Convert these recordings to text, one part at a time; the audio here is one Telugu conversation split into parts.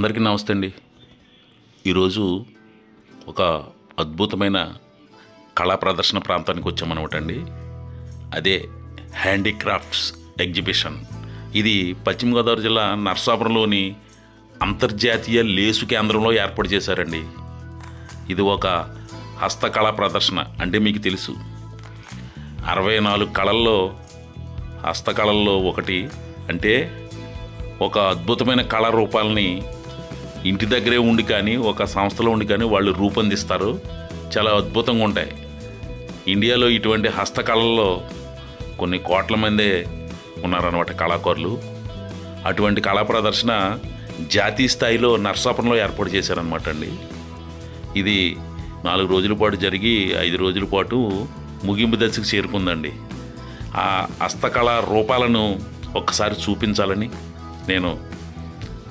అందరికీ నమస్తే అండి. ఈరోజు ఒక అద్భుతమైన కళా ప్రదర్శన ప్రాంతానికి వచ్చామన్నమాట అండి. అదే హ్యాండీక్రాఫ్ట్స్ ఎగ్జిబిషన్. ఇది పశ్చిమ గోదావరి జిల్లా నర్సాపురంలోని అంతర్జాతీయ లేసు కేంద్రంలో ఏర్పాటు చేశారండి. ఇది ఒక హస్తకళా ప్రదర్శన. అంటే మీకు తెలుసు 64 కళల్లో హస్తకళల్లో ఒకటి. అంటే ఒక అద్భుతమైన కళారూపాలని ఇంటి దగ్గరే ఉండి కానీ ఒక సంస్థలో ఉండి కానీ వాళ్ళు రూపొందిస్తారు. చాలా అద్భుతంగా ఉంటాయి. ఇండియాలో ఇటువంటి హస్తకళల్లో కొన్ని కోట్ల మందే ఉన్నారన్నమాట కళాకారులు. అటువంటి కళా ప్రదర్శన జాతీయ స్థాయిలో నర్సాపురంలో ఏర్పాటు చేశారనమాట అండి. ఇది 4 రోజుల పాటు జరిగి 5 రోజుల పాటు ముగింపు దశకు చేరుకుందండి. ఆ హస్తకళా రూపాలను ఒక్కసారి చూపించాలని నేను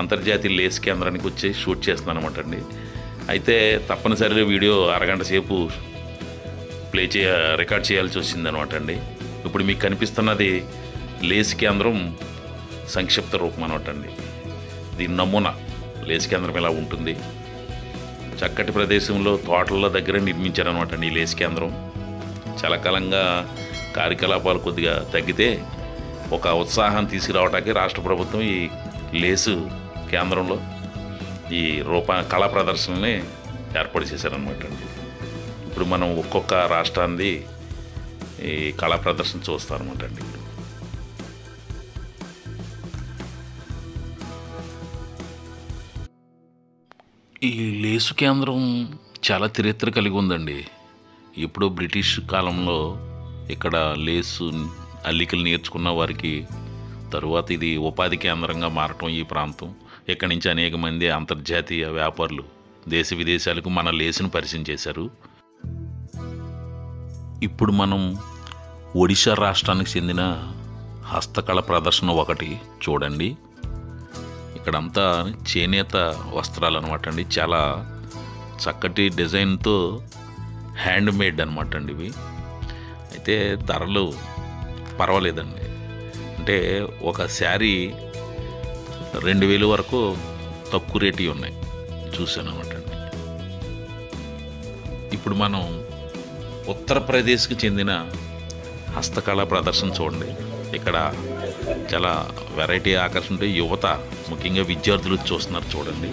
అంతర్జాతీయ లేస్ కేంద్రానికి వచ్చి షూట్ చేస్తున్నాను అనమాట అండి. అయితే తప్పనిసరిగా వీడియో అరగంట సేపు రికార్డ్ చేయాల్సి వచ్చిందనమాట అండి. ఇప్పుడు మీకు కనిపిస్తున్నది లేస్ కేంద్రం సంక్షిప్త రూపం అనమాట అండి. దీని నమూనా లేస్ కేంద్రం ఇలా ఉంటుంది. చక్కటి ప్రదేశంలో తోటల దగ్గర నిర్మించారనమాట అండి ఈ లేస్ కేంద్రం. చాలా కాలంగా కార్యకలాపాలు కొద్దిగా తగ్గితే ఒక ఉత్సాహం తీసుకురావడానికి రాష్ట్ర ప్రభుత్వం ఈ లేసు కేంద్రంలో ఈ కళా ప్రదర్శనని ఏర్పాటు చేశారనమాట అండి. ఇప్పుడు మనం ఒక్కొక్క రాష్ట్రాన్ని ఈ కళా ప్రదర్శన చూస్తారనమాట అండి. ఈ లేసు కేంద్రం చాలా చరిత్ర కలిగి ఉందండి. ఇప్పుడు బ్రిటిష్ కాలంలో ఇక్కడ లేసు అల్లికలు నేర్చుకున్న వారికి తరువాత ఇది ఉపాధి కేంద్రంగా మారటం ఈ ప్రాంతం. ఇక్కడి నుంచి అనేక మంది అంతర్జాతీయ వ్యాపారులు దేశ విదేశాలకు మన లేసును పరిచయం చేశారు. ఇప్పుడు మనం ఒడిశా రాష్ట్రానికి చెందిన హస్తకళ ప్రదర్శన ఒకటి చూడండి. ఇక్కడంతా చేనేత వస్త్రాలు అనమాట అండి. చాలా చక్కటి డిజైన్తో హ్యాండ్ మేడ్ అనమాట అండి ఇవి. అయితే ధరలు పర్వాలేదండి. అంటే ఒక శారీ 2000 వరకు తక్కువ రేటు ఉన్నాయి చూశాను అనమాట అండి. ఇప్పుడు మనం ఉత్తరప్రదేశ్కి చెందిన హస్తకళా ప్రదర్శన చూడండి. ఇక్కడ చాలా వెరైటీ ఆకర్షణ ఉంటే యువత ముఖ్యంగా విద్యార్థులు చూస్తున్నారు చూడండి.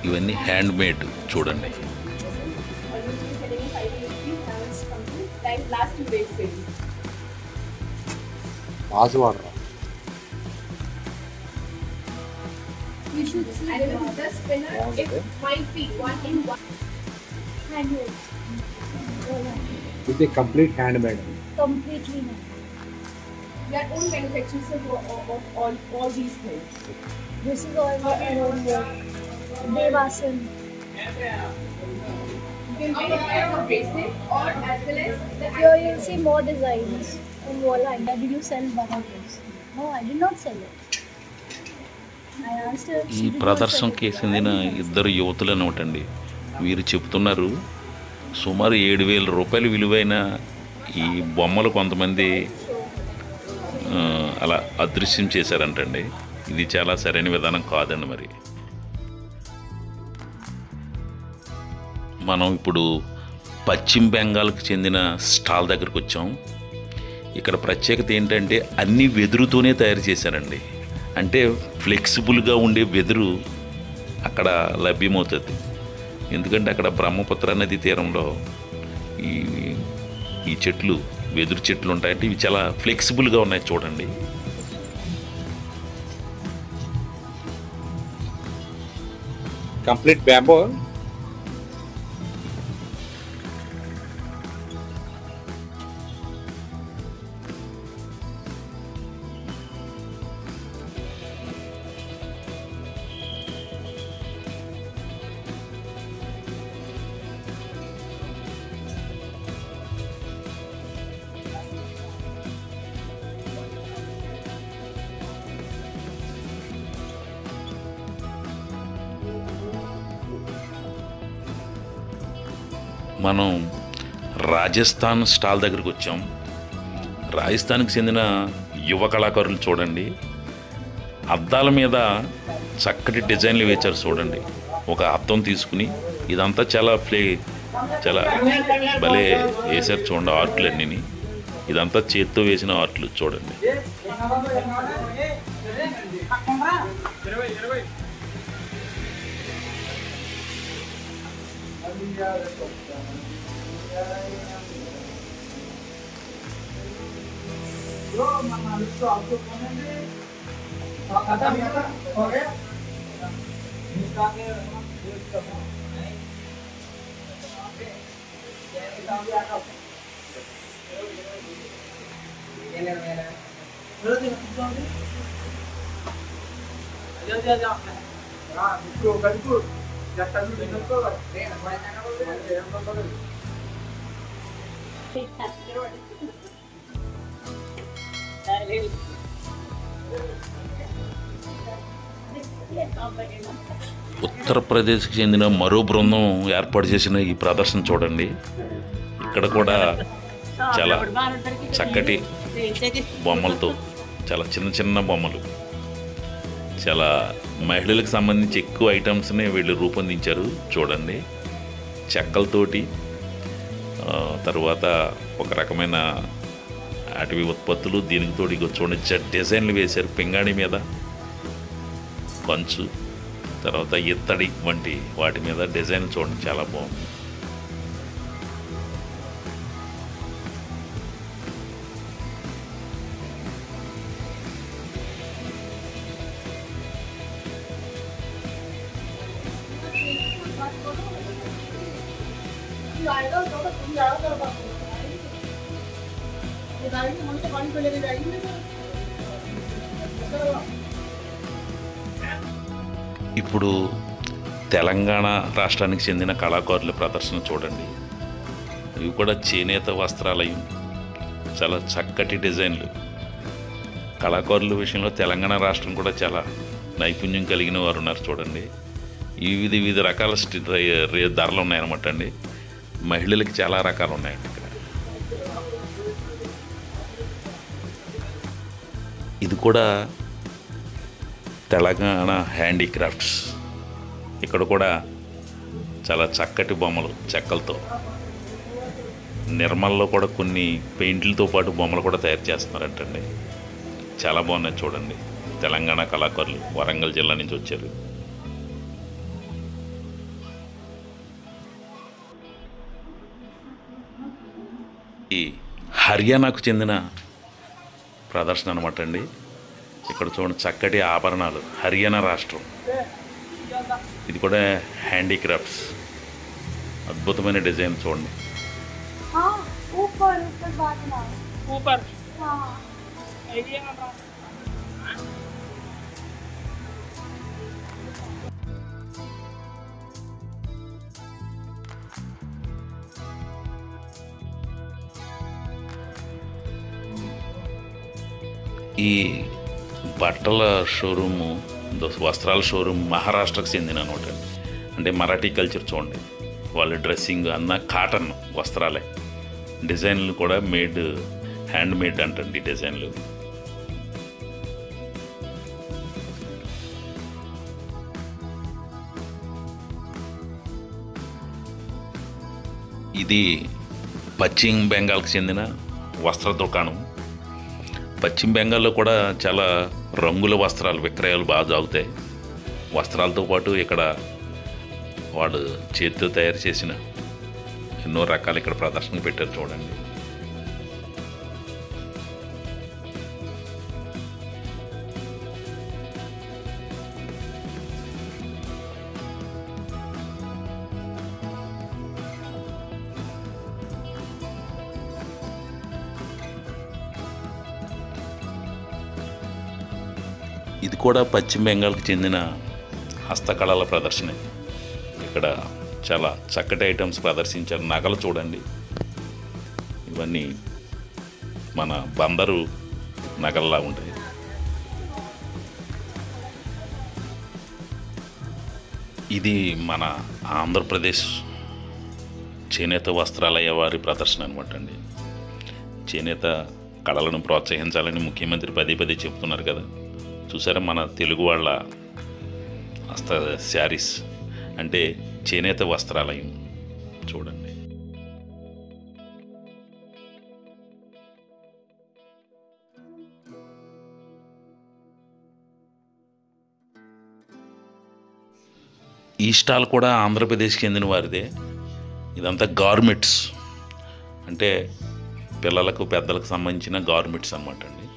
ఇవన్నీ హ్యాండ్ మేడ్ చూడండి. It's a complete handmade. Completely no. We are own manufacturers of all these things. This is all our own work. Devasan. You can make it as a bracelet or as well as the Here you'll see more designs on wall hanger. Did you sell bananas? No, I did not sell it. I asked her. ఈ ప్రదర్శనకి చెందిన ఇద్దరు యువతులు అనమాట అండి. వీరు చెప్తున్నారు సుమారు 7,000 రూపాయలు విలువైన ఈ బొమ్మలు కొంతమంది అలా అదృశ్యం చేశారంటండి. ఇది చాలా సరైన విధానం కాదండి. మరి మనం ఇప్పుడు పశ్చిమ బెంగాల్కి చెందిన స్టాల్ దగ్గరికి వచ్చాం. ఇక్కడ ప్రత్యేకత ఏంటంటే అన్ని వెదురుతోనే తయారు చేశారండి. అంటే ఫ్లెక్సిబుల్గా ఉండే వెదురు అక్కడ లభ్యమవుతుంది. ఎందుకంటే అక్కడ బ్రహ్మపుత్ర నది తీరంలో ఈ చెట్లు వెదురు చెట్లు ఉంటాయంటే ఇవి చాలా ఫ్లెక్సిబుల్గా ఉన్నాయి చూడండి. Complete bamboo? మనం రాజస్థాన్ స్టాల్ దగ్గరికి వచ్చాం. రాజస్థాన్కి చెందిన యువ కళాకారులు చూడండి, అద్దాల మీద చక్కటి డిజైన్లు వేశారు చూడండి. ఒక అద్దం తీసుకుని ఇదంతా చాలా భలే వేశారు చూడండి. ఆర్ట్లు అన్నీ ఇదంతా చేత్తో వేసిన ఆర్ట్లు చూడండి. ఉత్తరప్రదేశ్కి చెందిన మరో బృందం ఏర్పాటు చేసిన ఈ ప్రదర్శన చూడండి. ఇక్కడ కూడా చాలా చక్కటి బొమ్మలతో, చాలా చిన్న చిన్న బొమ్మలు, చాలా మహిళలకు సంబంధించి ఎక్కువ ఐటమ్స్ని వీళ్ళు రూపొందించారు చూడండి. చెక్కలతోటి, తర్వాత ఒక రకమైన అటవీ ఉత్పత్తులు, దీనికి తోటి చూడండి డిజైన్లు వేశారు. పింగాణి మీద కంచు, తర్వాత ఇత్తడి వంటి వాటి మీద డిజైన్ చూడండి, చాలా బాగుంది. ఇప్పుడు తెలంగాణ రాష్ట్రానికి చెందిన కళాకారుల ప్రదర్శన చూడండి. ఇవి కూడా చేనేత వస్త్రాలయం, చాలా చక్కటి డిజైన్లు. కళాకారుల విషయంలో తెలంగాణ రాష్ట్రం కూడా చాలా నైపుణ్యం కలిగిన వారు ఉన్నారు చూడండి. వివిధ రకాల ధరలు ఉన్నాయన్నమాట అండి. మహిళలకి చాలా రకాలు ఉన్నాయండి ఇక్కడ. ఇది కూడా తెలంగాణ హ్యాండీక్రాఫ్ట్స్. ఇక్కడ కూడా చాలా చక్కటి బొమ్మలు చెక్కలతో, నిర్మల్లో కూడా కొన్ని పెయింట్లతో పాటు బొమ్మలు కూడా తయారు చేస్తున్నారంటండి. చాలా బాగున్నాయి చూడండి. తెలంగాణ కళాకారులు వరంగల్ జిల్లా నుంచి వచ్చారు. ఈ హర్యానాకు చెందిన ప్రదర్శన అనమాట అండి. ఇక్కడ చూడండి చక్కటి ఆభరణాలు, హర్యానా రాష్ట్రం. ఇది కూడా హ్యాండీక్రాఫ్ట్స్, అద్భుతమైన డిజైన్ చూడండి. ఈ బట్టల షోరూము, వస్త్రాల షోరూమ్ మహారాష్ట్రకు చెందిన అనమాట. అంటే మరాఠీ కల్చర్ చూడండి. వాళ్ళ డ్రెస్సింగ్ అన్న కాటన్ వస్త్రాలే. డిజైన్లు కూడా హ్యాండ్ మేడ్ అంటండి డిజైన్లు. ఇది పశ్చిమ బెంగాల్కి చెందిన వస్త్ర దుకాణం. పశ్చిమ బెంగాల్లో కూడా చాలా రంగుల వస్త్రాలు విక్రయాలు బాగా జరుగుతాయి. వస్త్రాలతో పాటు ఇక్కడ వాడు చేతితో తయారు చేసిన ఎన్నో రకాలు ఇక్కడ ప్రదర్శన పెట్టారు చూడండి. ఇది కూడా పశ్చిమ బెంగాల్కి చెందిన హస్తకళల ప్రదర్శన. ఇక్కడ చాలా చక్కటి ఐటమ్స్ ప్రదర్శించారు. నగలు చూడండి, ఇవన్నీ మన బందరు నగల్లా ఉంటాయి. ఇది మన ఆంధ్రప్రదేశ్ చేనేత వస్త్రాలయ్య వారి ప్రదర్శన అనమాట అండి. చేనేత కళలను ప్రోత్సహించాలని ముఖ్యమంత్రి పదే పదే చెప్తున్నారు కదా. చూసారా మన తెలుగు వాళ్ళ హస్త శారీస్ అంటే చేనేత వస్త్రాలయం చూడండి. ఈ స్టాల్ కూడా ఆంధ్రప్రదేశ్కి చెందిన వారిదే. ఇదంతా గార్మెంట్స్ అంటే పిల్లలకు పెద్దలకు సంబంధించిన గార్మెంట్స్ అన్నమాట అండి.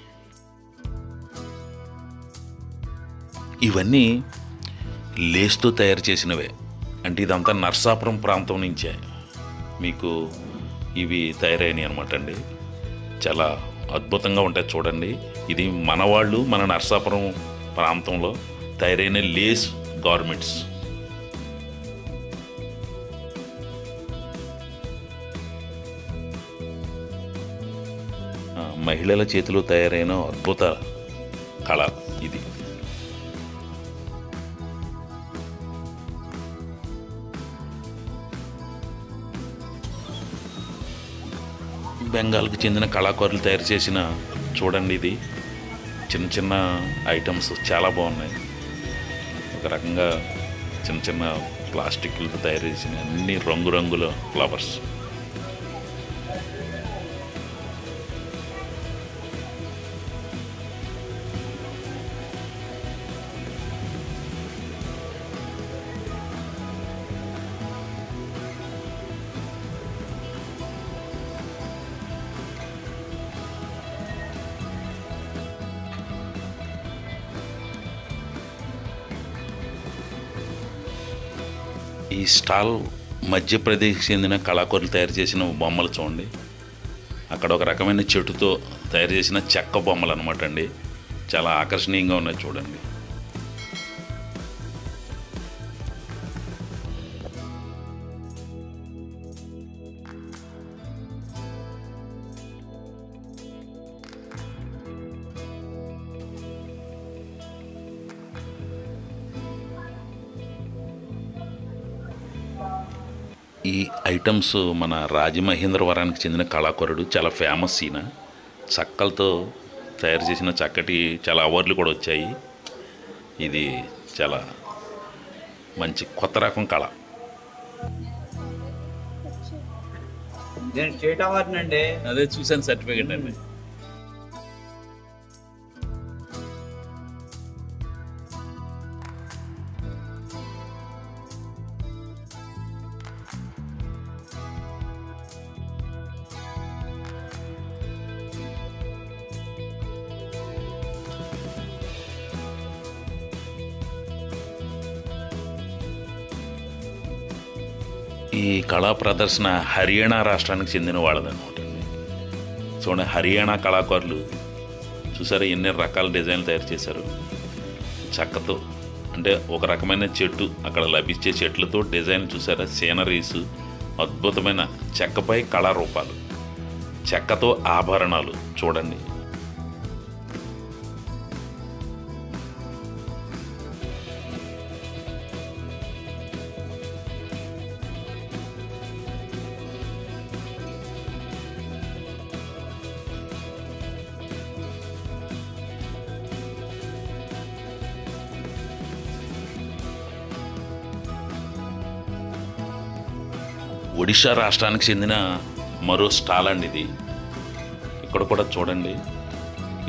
ఇవన్నీ లేస్తో తయారు చేసినవే. అంటే ఇదంతా నర్సాపురం ప్రాంతం నుంచే మీకు ఇవి తయారైనవి అనమాట అండి. చాలా అద్భుతంగా ఉంటాయి చూడండి. ఇది మన వాళ్ళు మన నర్సాపురం ప్రాంతంలో తయారైన లేస్ గార్మెంట్స్. మహిళల చేతిలో తయారైన అద్భుత కళ ఇది. బెంగాల్కి చెందిన కళాకారులు తయారు చేసిన చూడండి ఇది చిన్న చిన్న ఐటమ్స్ చాలా బాగున్నాయి. ఒక రకంగా చిన్న చిన్న ప్లాస్టిక్లతో తయారు చేసిన అన్ని రంగురంగుల ఫ్లవర్స్. ఈ స్టాల్ మధ్యప్రదేశ్కి చెందిన కళాకారులు తయారు చేసిన బొమ్మలు చూడండి. అక్కడ ఒక రకమైన చెట్టుతో తయారు చేసిన చెక్క బొమ్మలు అనమాట అండి. చాలా ఆకర్షణీయంగా ఉన్నాయి చూడండి. ఈ ఐటమ్స్ మన రాజమహేంద్రవరానికి చెందిన కళాకారుడు చాలా ఫేమస్. ఈయన చెక్కలతో తయారు చేసిన చక్కటి చాలా అవార్డులు కూడా వచ్చాయి. ఇది చాలా మంచి కొత్త రకం కళ. స్టేట్ అవార్డు అండి. అదే చూసాను సర్టిఫికేట్ అండి. ఈ కళా ప్రదర్శన హర్యానా రాష్ట్రానికి చెందిన వాళ్ళదనమాట. చూడండి హర్యానా కళాకారులు చూసారా ఎన్ని రకాల డిజైన్లు తయారు చేశారు చెక్కతో. అంటే ఒక రకమైన చెట్టు అక్కడ లభించే చెట్లతో డిజైన్ చూసారా. సీనరీస్ అద్భుతమైన చెక్కపై కళారూపాలు, చెక్కతో ఆభరణాలు చూడండి. ఒడిషా రాష్ట్రానికి చెందిన మరో స్టాల్ అండి ఇది. ఇక్కడ కూడా చూడండి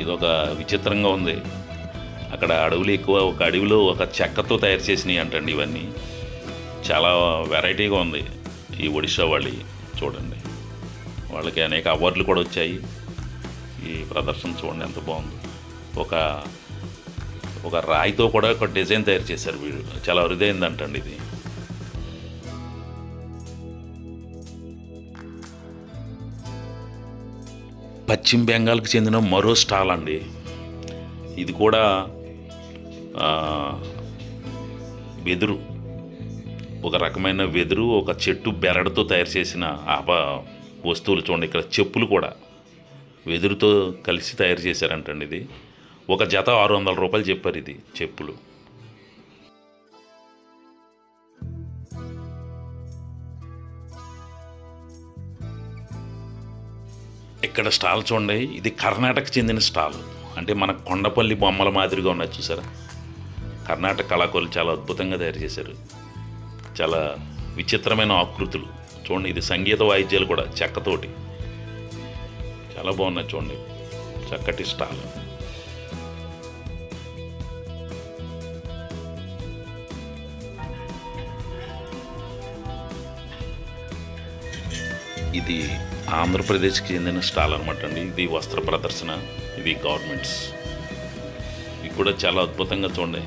ఇది ఒక విచిత్రంగా ఉంది. అక్కడ అడవులు ఎక్కువ, ఒక అడవిలో ఒక చెక్కతో తయారు చేసినవి అంటండి ఇవన్నీ. చాలా వెరైటీగా ఉంది ఈ ఒడిషా వాళ్ళు. చూడండి వాళ్ళకి అనేక అవార్డులు కూడా వచ్చాయి. ఈ ప్రదర్శన చూడండి ఎంత బాగుంది. ఒక రాయితో కూడా ఒక డిజైన్ తయారు చేశారు వీళ్ళు. చాలా అరుదైందంటండి ఇది. పశ్చిమ బెంగాల్కి చెందిన మరో స్టాల్ అండి. ఇది కూడా వెదురు, ఒక రకమైన వెదురు, ఒక చెట్టు బెరడుతో తయారు చేసిన వస్తువులు చూడండి. ఇక్కడ చెప్పులు కూడా వెదురుతో కలిసి తయారు చేశారంటండి. ఇది ఒక జత 600 రూపాయలు చెప్పారు ఇది చెప్పులు. ఇక్కడ స్టాల్ చూడండి, ఇది కర్ణాటక చెందిన స్టాల్. అంటే మన కొండపల్లి బొమ్మల మాదిరిగా ఉన్నాయి చూసారా. కర్ణాటక కళాకారులు చాలా అద్భుతంగా తయారు చేశారు. చాలా విచిత్రమైన ఆకృతులు చూడండి. ఇది సంగీత వాయిద్యాలు కూడా చెక్కతోటి చాలా బాగున్నాయి చూడండి. చక్కటి స్టాల్. ఇది ఆంధ్రప్రదేశ్కి చెందిన స్టాల్ అనమాట అండి. ఇది వస్త్ర ప్రదర్శన, ఇవి గవర్నమెంట్స్. ఇవి కూడా చాలా అద్భుతంగా చూడండి.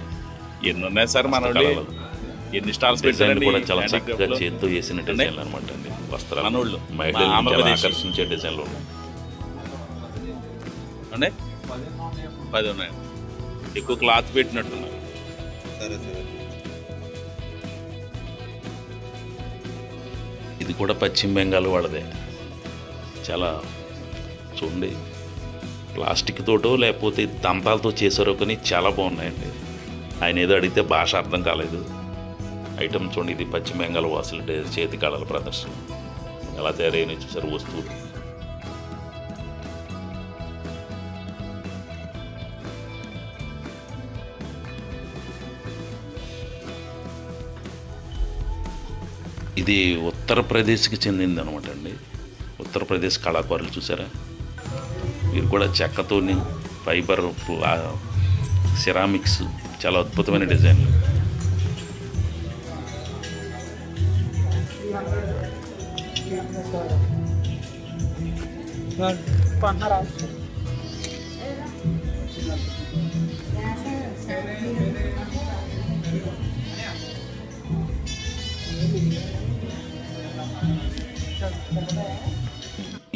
ఎన్ని ఉన్నాయి సార్ మన కళలు. ఎన్ని స్టాల్స్ డిజైన్లు పెట్టారండి కూడా చాలా చక్కగా చేతితో వేసిన డిజైన్లు అనమాట అండి. వస్త్రాలు మనోళ్ళు మహిళలు చాలా ఆంధ్రప్రదేశ్ ఆకర్షించే డిజైన్లు ఉన్నాయి. అంటే 10 ఉన్నాయి. ఎక్కువ క్లాత్ పెట్టినట్టున్నారు. సరే సరే. ఇది కూడా పశ్చిమ బెంగాల్ వాళ్ళదే. చాలా చూడండి, ప్లాస్టిక్ తోటో లేకపోతే దంతాలతో చేశారో కానీ చాలా బాగున్నాయండి. ఆయన ఏదో అడిగితే భాష అర్థం కాలేదు. ఐటమ్ చూడండి, ఇది పశ్చిమ బెంగాల్ వాసుల చేతి కళల ప్రదర్శన. ఎలా తయారైన చూసారు వస్తువులు. ఇది ఉత్తరప్రదేశ్కి చెందింది అనమాట అండి. ఉత్తరప్రదేశ్ కళాకారులు చూసారా. వీరు కూడా చెక్కతోని ఫైబర్ సిరామిక్స్ చాలా అద్భుతమైన డిజైన్లు.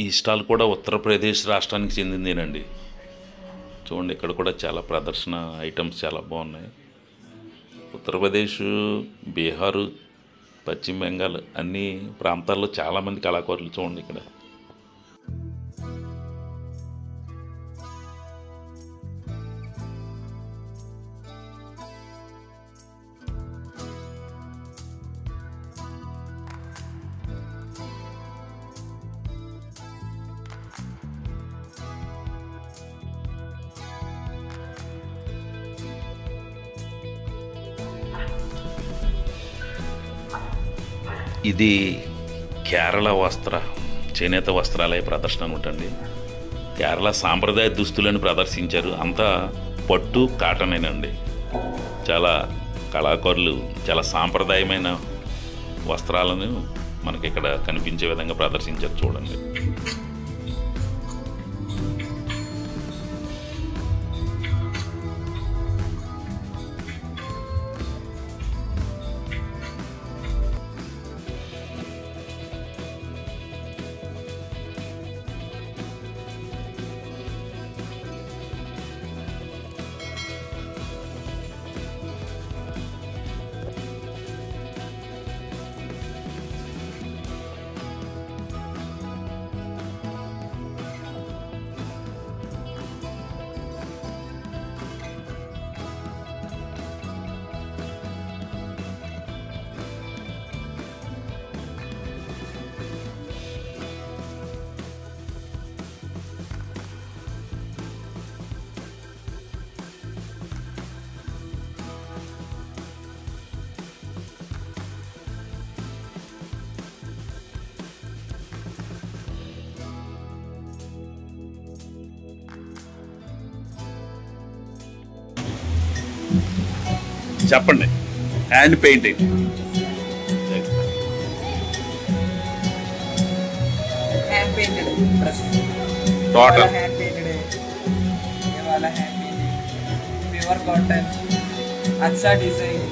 ఈ స్టాల్ కూడా ఉత్తరప్రదేశ్ రాష్ట్రానికి చెందిందేనండి. చూడండి, ఇక్కడ కూడా చాలా ప్రదర్శన ఐటమ్స్ చాలా బాగున్నాయి. ఉత్తరప్రదేశ్, బీహారు, పశ్చిమ బెంగాల్ అన్ని ప్రాంతాల్లో చాలామంది కళాకారులు చూడండి ఇక్కడ. ఇది కేరళ చేనేత వస్త్రాలయ ప్రదర్శన అనుకుంటండి. కేరళ సాంప్రదాయ దుస్తులను ప్రదర్శించారు. అంతా పట్టు కాటనేనండి. చాలా కళాకారులు చాలా సాంప్రదాయమైన వస్త్రాలను మనకి ఇక్కడ కనిపించే విధంగా ప్రదర్శించారు చూడండి. చెప్పండి. Hand painting hand painted dress total hand painted है, ये वाला हैंड पेंटेड प्योर कॉटन, अच्छा डिजाइन.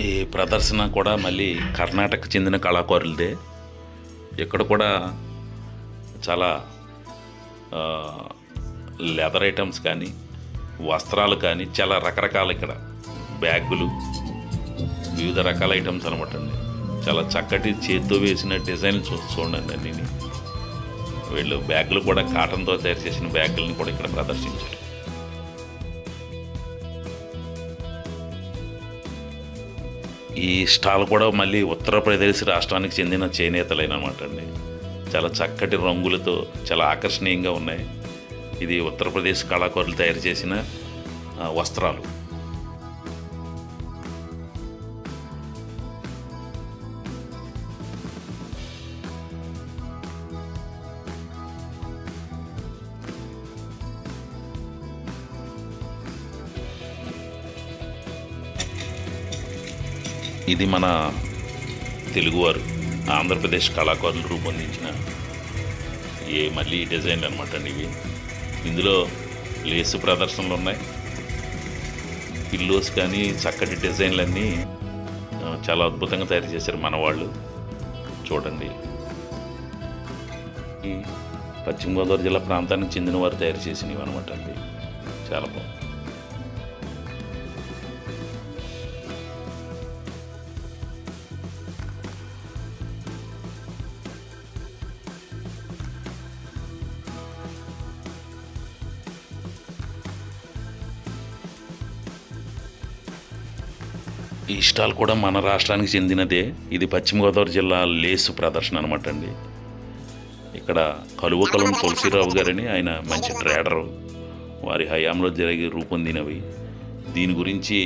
ఈ ప్రదర్శన కూడా మళ్ళీ కర్ణాటక చెందిన కళాకారులదే. ఇక్కడ కూడా చాలా లెదర్ ఐటమ్స్ కానీ వస్త్రాలు కానీ చాలా రకరకాల ఇక్కడ బ్యాగులు వివిధ రకాల ఐటమ్స్ అనమాట అండి. చాలా చక్కటి చేతితో వేసిన డిజైన్లు చూడండి అన్నీ. వీళ్ళు బ్యాగులు కూడా కాటన్తో తయారు చేసిన బ్యాగులని కూడా ఇక్కడ ప్రదర్శించారు. ఈ స్టాల్ కూడా మళ్ళీ ఉత్తరప్రదేశ్ రాష్ట్రానికి చెందిన చేనేతలైనమాట అండి. చాలా చక్కటి రంగులతో చాలా ఆకర్షణీయంగా ఉన్నాయి. ఇది ఉత్తరప్రదేశ్ కళాకారులు తయారు చేసిన వస్త్రాలు. ఇది మన తెలుగువారు ఆంధ్రప్రదేశ్ కళాకారులు రూపొందించిన మళ్ళీ డిజైన్లు అనమాట అండి ఇవి. ఇందులో లేసు ప్రదర్శనలు ఉన్నాయి, పిల్లోస్ కానీ చక్కటి డిజైన్లన్నీ చాలా అద్భుతంగా తయారు చేశారు మన వాళ్ళు. చూడండి, ఈ పశ్చిమ గోదావరి జిల్లా ప్రాంతానికి చెందిన వారు తయారు చేసినవి అనమాట అండి. చాలా బాగుంది. ఈ స్టాల్ కూడా మన రాష్ట్రానికి చెందినదే. ఇది పశ్చిమ గోదావరి జిల్లా లేసు ప్రదర్శన అనమాట అండి. ఇక్కడ కలువకలం తులసిరావు గారని ఆయన మంచి ట్రేడరు, వారి హయాంలో జరిగి రూపొందినవి. దీని గురించి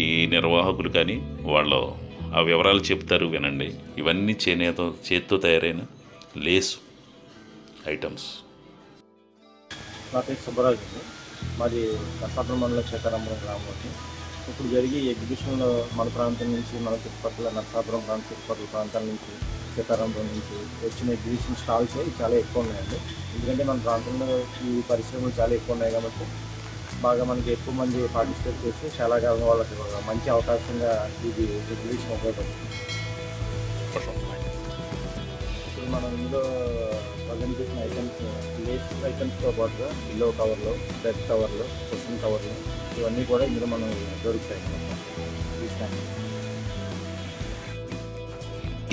ఈ నిర్వాహకులు కానీ వాళ్ళు ఆ వివరాలు చెప్తారు, వినండి. ఇవన్నీ చేతితో తయారైన లేసు ఐటమ్స్. నా పేరు సుబ్బరాజు అండి. మాది నర్సాపురం మండలం శేఖరాంపురం గ్రామం. ఇప్పుడు జరిగే ఎగ్జిబిషన్లో మన ప్రాంతం నుంచి, మన చుట్టుపక్కల నర్సాపురం చుట్టుపక్కల ప్రాంతాల నుంచి, సీతారాంపురం నుంచి వచ్చిన ఎగ్జిబిషన్ స్టాల్స్ చాలా ఎక్కువ ఉన్నాయండి. ఎందుకంటే మన ప్రాంతంలో ఈ పరిశ్రమలు చాలా ఎక్కువ ఉన్నాయి కాబట్టి బాగా మనకి ఎక్కువ మంది పార్టిసిపేట్ చేసి చాలా కాలం వాళ్ళకి మంచి అవకాశంగా ఇది ఎగ్జిబిషన్ ఉపయోగపడుతుంది. ఇప్పుడు మనం ఇందులో ప్రజెంట్ చేసిన ఐటమ్స్ లేస్ ఐటమ్స్తో పాటుగా బిల్లో కవర్లు, బెడ్ కవర్లు, క్వశ్చన్ కవర్లు ఇవన్నీ కూడా ఇందులో మనం దొరుకుతాయి.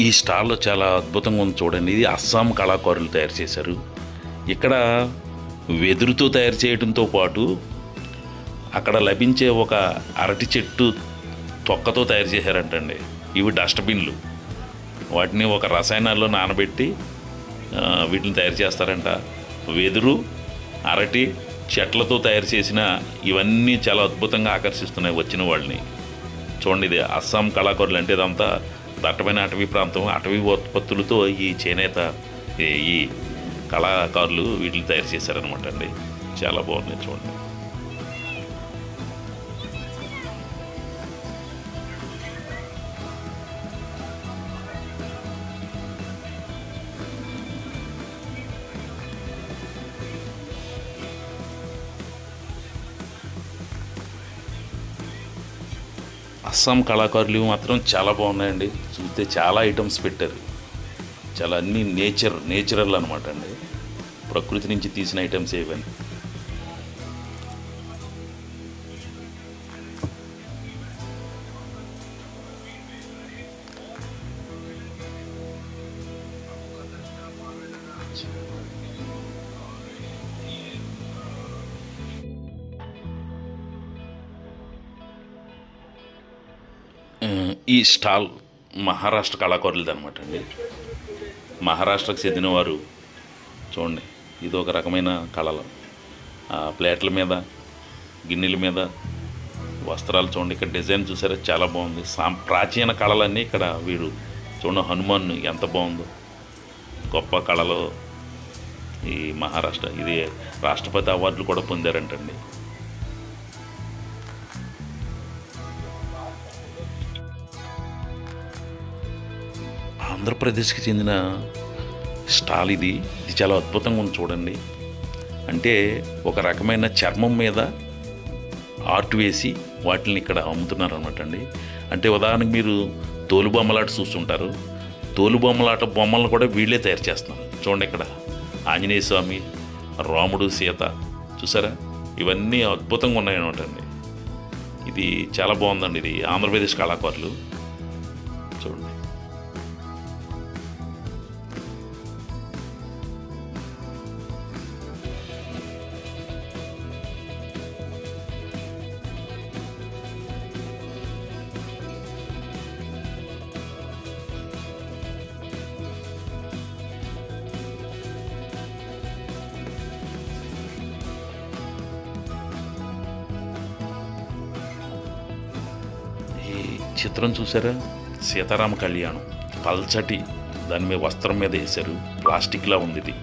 ఈ స్టాల్లో చాలా అద్భుతంగా ఉంది చూడండి. ఇది అస్సాం కళాకారులు తయారు చేశారు. ఇక్కడ వెదురుతో తయారు చేయడంతో పాటు అక్కడ లభించే ఒక అరటి చెట్టు తొక్కతో తయారు చేశారంటండి. ఇవి డస్ట్బిన్లు. వాటిని ఒక రసాయనాల్లో నానబెట్టి వీటిని తయారు చేస్తారంట. వెదురు, అరటి చెట్లతో తయారు చేసిన ఇవన్నీ చాలా అద్భుతంగా ఆకర్షిస్తున్నాయి వచ్చిన వాళ్ళని. చూడండి, ఇది అస్సాం కళాకారులు అంటే ఇదంతా దట్టమైన అటవీ ప్రాంతం. అటవీ ఉత్పత్తులతో ఈ చేనేత ఈ కళాకారులు వీటిని తయారు చేశారనమాట అండి. చాలా బాగున్నాయి చూడండి. అస్సాం కళాకారులు మాత్రం చాలా బాగున్నాయండి. చూస్తే చాలా ఐటమ్స్ పెట్టారు. చాలా అన్నీ నేచురల్ అనమాట అండి. ప్రకృతి నుంచి తీసిన ఐటమ్స్ ఇవన్నీ. ఈ స్టాల్ మహారాష్ట్ర కళాకారులది అనమాట అండి. మహారాష్ట్రకు చెందిన వారు చూడండి, ఇది ఒక రకమైన కళలు. ప్లేట్ల మీద, గిన్నెల మీద వస్త్రాలు చూడండి. ఇక్కడ డిజైన్ చూసారా, చాలా బాగుంది. ప్రాచీన కళలన్నీ ఇక్కడ వీరు చూడండి. హనుమాన్ ఎంత బాగుందో, గొప్ప కళలో ఈ మహారాష్ట్ర. ఇది రాష్ట్రపతి అవార్డులు కూడా పొందారంటండి. ఆంధ్రప్రదేశ్కి చెందిన స్టాల్ ఇది చాలా అద్భుతంగా ఉంది చూడండి. అంటే ఒక రకమైన చర్మం మీద ఆర్ట్ వేసి వాటిని ఇక్కడ అమ్ముతున్నారు అనమాట అండి. అంటే ఉదాహరణకు మీరు తోలుబొమ్మలాట చూస్తుంటారు. తోలుబొమ్మలాట బొమ్మలను కూడా వీళ్ళే తయారు చేస్తున్నారు. చూడండి, ఇక్కడ ఆంజనేయ స్వామి, రాముడు, సీత చూసారా, ఇవన్నీ అద్భుతంగా ఉన్నాయన్నమాట అండి. ఇది చాలా బాగుందండి. ఇది ఆంధ్రప్రదేశ్ కళాకారులు చూడండి. చిత్రం చూసారా? సీతారామ కళ్యాణం పల్చటి దాని మీద వస్త్రం మీద వేశారు. ప్లాస్టిక్లా ఉంది ఇది.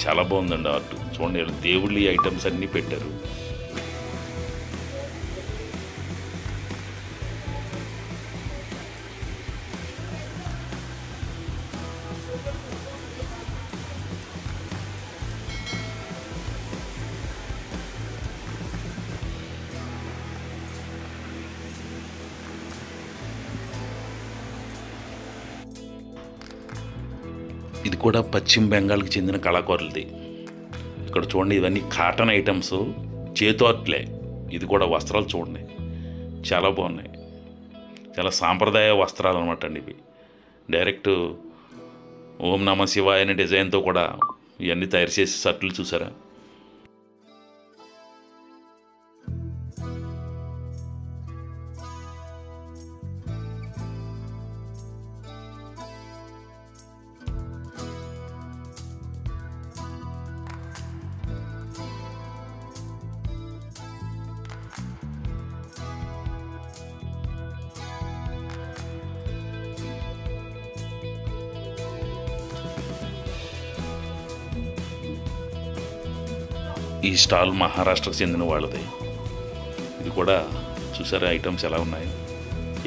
చాలా బాగుందండి ఆర్ట్. చూడండి దేవుళ్ళ ఐటమ్స్ అన్నీ పెట్టారు. ఇది కూడా పశ్చిమ బెంగాల్కి చెందిన కళాకారులది. ఇక్కడ చూడండి, ఇవన్నీ కాటన్ ఐటమ్స్, చేతోట్లే. ఇది కూడా వస్త్రాలు చూడండి, చాలా బాగున్నాయి. చాలా సాంప్రదాయ వస్త్రాలు అనమాట అండి ఇవి. డైరెక్ట్ ఓం నమ శివాయ అనే డిజైన్తో కూడా ఇవన్నీ తయారు చేసి షర్ట్లు చూసారా? ఈ స్టాల్ మహారాష్ట్రకు చెందిన వాళ్ళది. ఇది కూడా చూసారా ఐటమ్స్ ఎలా ఉన్నాయి?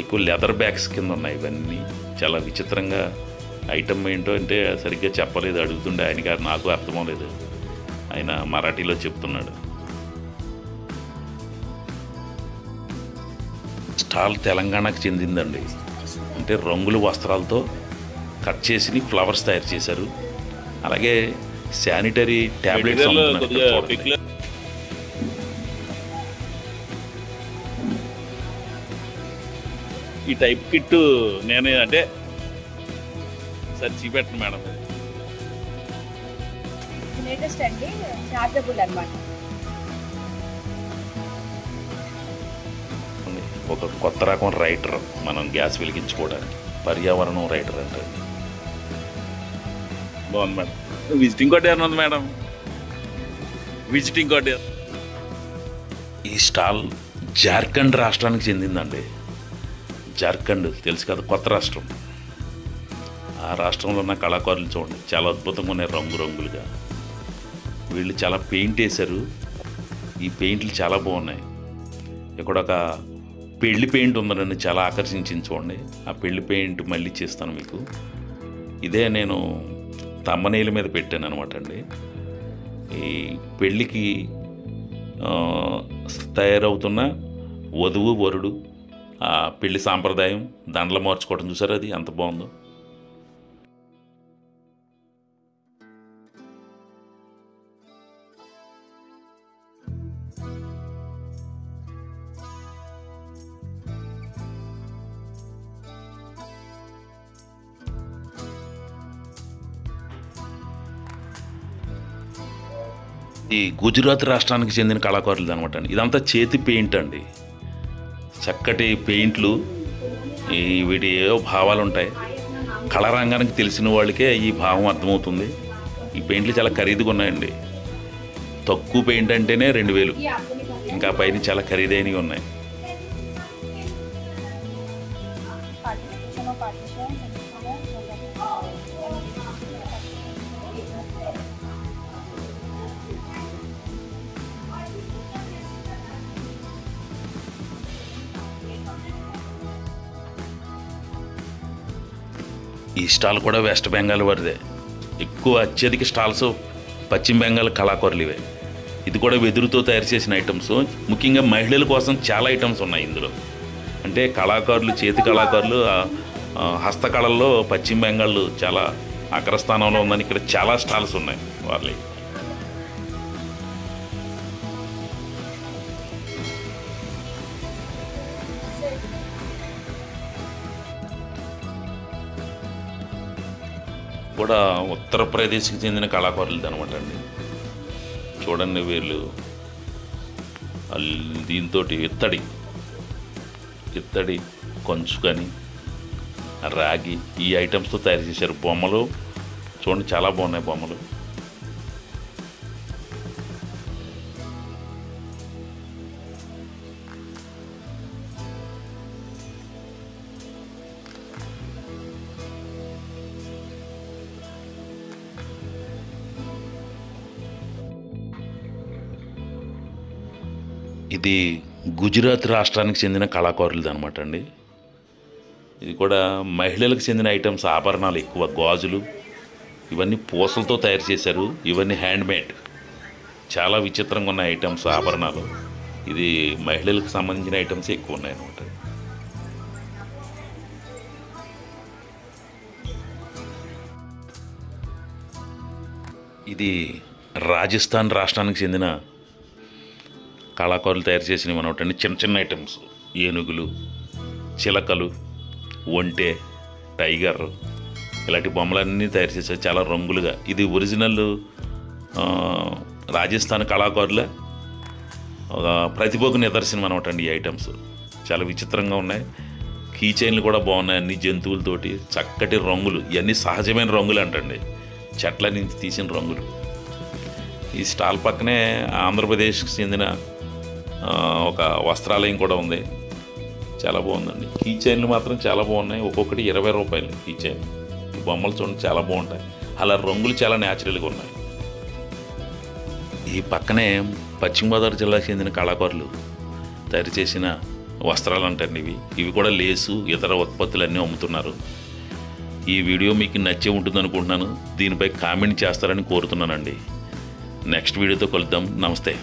ఎక్కువ లెదర్ బ్యాగ్స్ కింద ఉన్నాయి ఇవన్నీ. చాలా విచిత్రంగా ఐటమ్ ఏంటో అంటే సరిగ్గా చెప్పలేదు, అడుగుతుండే ఆయన గారు, నాకు అర్థమవలేదు. ఆయన మరాఠీలో చెప్తున్నాడు. స్టాల్ తెలంగాణకు చెందిందండి. అంటే రంగుల వస్త్రాలతో కట్ చేసి ఫ్లవర్స్ తయారు చేశారు. అలాగే శానిటరీ ట్యాబ్లెట్స్ ఈ టైప్ కిట్ నేను అంటే సరే చూపెట్టను మేడం. లేటెస్ట్ అండి, చార్జబుల్ అన్నమాట. ఒక కొత్త రకం రైటర్ మనం గ్యాస్ వెలిగించుకోవడానికి, పర్యావరణం రైటర్ అంటే. బాగుంది మేడం. విజిటింగ్ కార్డ్ ఏమైనా ఉంది మేడం? Visiting card. ఈ స్టాల్ జార్ఖండ్ రాష్ట్రానికి చెందిందండి. జార్ఖండ్ తెలుసు కదా, కొత్త రాష్ట్రం. ఆ రాష్ట్రంలో ఉన్న కళాకారులు చూడండి, చాలా అద్భుతంగా ఉన్నాయి, రంగురంగులుగా. వీళ్ళు చాలా పెయింట్ వేశారు. ఈ పెయింట్లు చాలా బాగున్నాయి. ఇక్కడ ఒక పెళ్లి పెయింట్ ఉందండి, చాలా ఆకర్షించింది చూడండి. ఆ పెళ్లి పెయింట్ మళ్ళీ చేస్తాను మీకు. ఇదే నేను తమ్మనేల మీద పెట్టాను అనమాట అండి. ఈ పెళ్ళికి తయారవుతున్న వధువు వరుడు ఆ పెళ్లి సాంప్రదాయం దండలు మార్చుకోవడం చూసారు, అది ఎంత బాగుందో. ఈ గుజరాత్ రాష్ట్రానికి చెందిన కళాకారులు అనమాట అండి. ఇదంతా చేతి పెయింట్ అండి, చక్కటి పెయింట్లు. వీటి ఏవో భావాలు ఉంటాయి. కళారంగానికి తెలిసిన వాళ్ళకే ఈ భావం అర్థమవుతుంది. ఈ పెయింట్లు చాలా ఖరీదుగా ఉన్నాయండి. తక్కువ పెయింట్ అంటేనే 2000, ఇంకా పైన చాలా ఖరీదైనవి ఉన్నాయి. ఈ స్టాల్ కూడా వెస్ట్ బెంగాల్ వారిదే. ఎక్కువ అత్యధిక స్టాల్స్ పశ్చిమ బెంగాల్ కళాకారులు ఇవే. ఇది కూడా వెదురుతో తయారు చేసిన ఐటమ్స్. ముఖ్యంగా మహిళల కోసం చాలా ఐటమ్స్ ఉన్నాయి ఇందులో. అంటే కళాకారులు, చేతి కళాకారులు, హస్తకళల్లో పశ్చిమ బెంగాల్ చాలా అగ్రస్థానంలో ఉందని ఇక్కడ చాలా స్టాల్స్ ఉన్నాయి వాళ్ళవి. కూడా ఉత్తరప్రదేశ్కి చెందిన కళాకారులది అనమాట అండి. చూడండి, వీళ్ళు దీంతో ఇత్తడి కొంచు కానీ రాగి ఈ ఐటమ్స్తో తయారు చేశారు. బొమ్మలు చూడండి, చాలా బాగున్నాయి బొమ్మలు. ఇది గుజరాత్ రాష్ట్రానికి చెందిన కళాకారులది అనమాట అండి. ఇది కూడా మహిళలకు చెందిన ఐటమ్స్, ఆభరణాలు ఎక్కువ, గాజులు ఇవన్నీ పూసలతో తయారు చేశారు. ఇవన్నీ హ్యాండ్మేడ్, చాలా విచిత్రంగా ఉన్న ఐటమ్స్, ఆభరణాలు. ఇది మహిళలకు సంబంధించిన ఐటమ్స్ ఎక్కువ ఉన్నాయి అనమాట. ఇది రాజస్థాన్ రాష్ట్రానికి చెందిన కళాకారులు తయారు చేసినవి అనమాట అండి. చిన్న చిన్న ఐటమ్స్, ఏనుగులు, చిలకలు, ఒంటె, టైగర్ ఇలాంటి బొమ్మలన్నీ తయారు చేశారు చాలా రంగులుగా. ఇది ఒరిజినల్ రాజస్థాన్ కళాకారుల ప్రతిభకు నిదర్శనం అనమాట అండి. ఈ ఐటమ్స్ చాలా విచిత్రంగా ఉన్నాయి. కీ చైన్లు కూడా బాగున్నాయి, అన్ని జంతువులతోటి చక్కటి రంగులు. ఇవన్నీ సహజమైన రంగులు అంటండి, చెట్ల నుంచి తీసిన రంగులు. ఈ స్టాల్ పక్కనే ఆంధ్రప్రదేశ్కి చెందిన ఒక వస్త్రాలయం కూడా ఉంది, చాలా బాగుందండి. కీ చైన్లు మాత్రం చాలా బాగున్నాయి, ఒక్కొక్కటి 20 రూపాయలు కీ చైన్. ఈ బొమ్మలు చూడండి చాలా బాగుంటాయి, అలా రంగులు చాలా న్యాచురల్గా ఉన్నాయి. ఈ పక్కనే పశ్చిమ గోదావరి జిల్లాకు చెందిన కళాకారులు తయారు చేసిన వస్త్రాలు అంటండి ఇవి కూడా లేసు ఇతర ఉత్పత్తులు అన్నీ అమ్ముతున్నారు. ఈ వీడియో మీకు నచ్చే ఉంటుంది అనుకుంటున్నాను. దీనిపై కామెంట్ చేస్తారని కోరుతున్నానండి. నెక్స్ట్ వీడియోతో కలుద్దాం. నమస్తే.